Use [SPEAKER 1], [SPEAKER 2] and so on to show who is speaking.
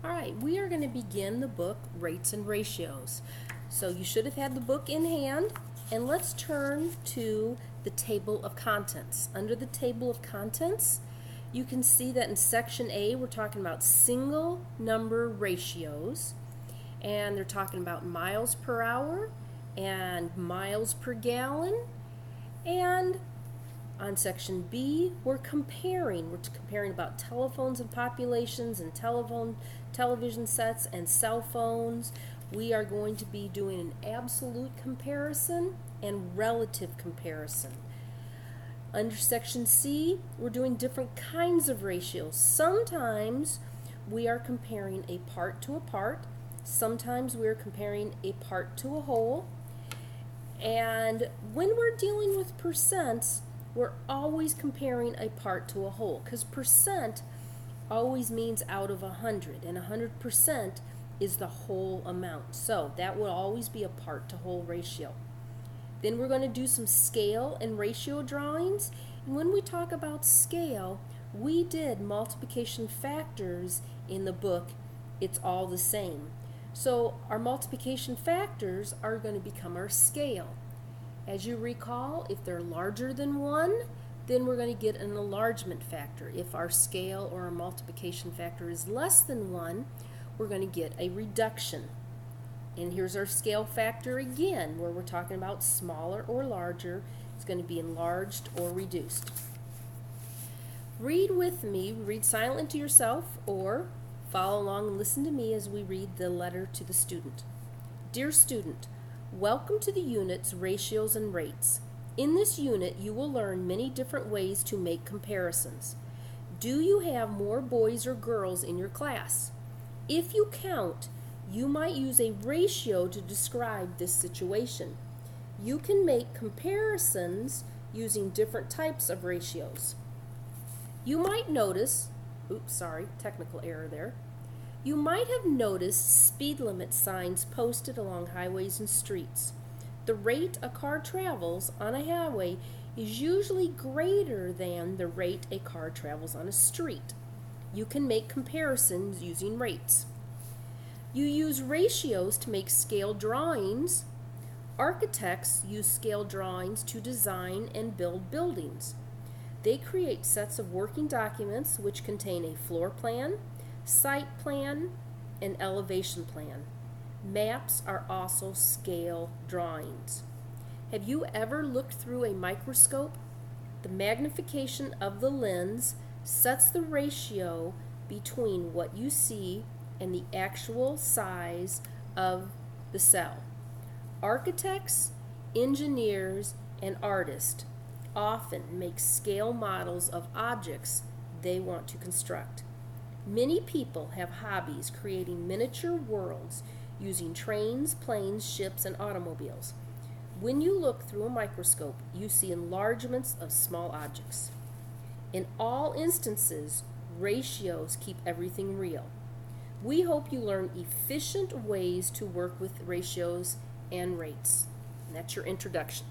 [SPEAKER 1] All right, we are going to begin the book Rates and Ratios. So you should have had the book in hand, and let's turn to the table of contents. Under the table of contents, you can see that in section A we're talking about single number ratios, and they're talking about miles per hour and miles per gallon. And on section B, we're comparing about telephones and populations and television sets and cell phones. We are going to be doing an absolute comparison and relative comparison. Under section C, we're doing different kinds of ratios. Sometimes we are comparing a part to a part. Sometimes we're comparing a part to a whole. And when we're dealing with percents, we're always comparing a part to a whole, because percent always means out of 100, and 100% is the whole amount. So that will always be a part to whole ratio. Then we're going to do some scale and ratio drawings. And when we talk about scale, we did multiplication factors in the book. It's all the same. So our multiplication factors are going to become our scale. As you recall, if they're larger than 1, then we're going to get an enlargement factor. If our scale or our multiplication factor is less than 1, we're going to get a reduction. And here's our scale factor again, where we're talking about smaller or larger. It's going to be enlarged or reduced. Read with me, read silently to yourself, or follow along and listen to me as we read the letter to the student. Dear student, welcome to the unit's Ratios and Rates. In this unit, you will learn many different ways to make comparisons. Do you have more boys or girls in your class? If you count, you might use a ratio to describe this situation. You can make comparisons using different types of ratios. You might notice, technical error there. You might have noticed speed limit signs posted along highways and streets. The rate a car travels on a highway is usually greater than the rate a car travels on a street. You can make comparisons using rates. You use ratios to make scale drawings. Architects use scale drawings to design and build buildings. They create sets of working documents which contain a floor plan, site plan, and elevation plan. Maps are also scale drawings. Have you ever looked through a microscope? The magnification of the lens sets the ratio between what you see and the actual size of the cell. Architects, engineers, and artists often make scale models of objects they want to construct. Many people have hobbies creating miniature worlds using trains, planes, ships, and automobiles. When you look through a microscope, you see enlargements of small objects. In all instances, ratios keep everything real. We hope you learn efficient ways to work with ratios and rates. And that's your introduction.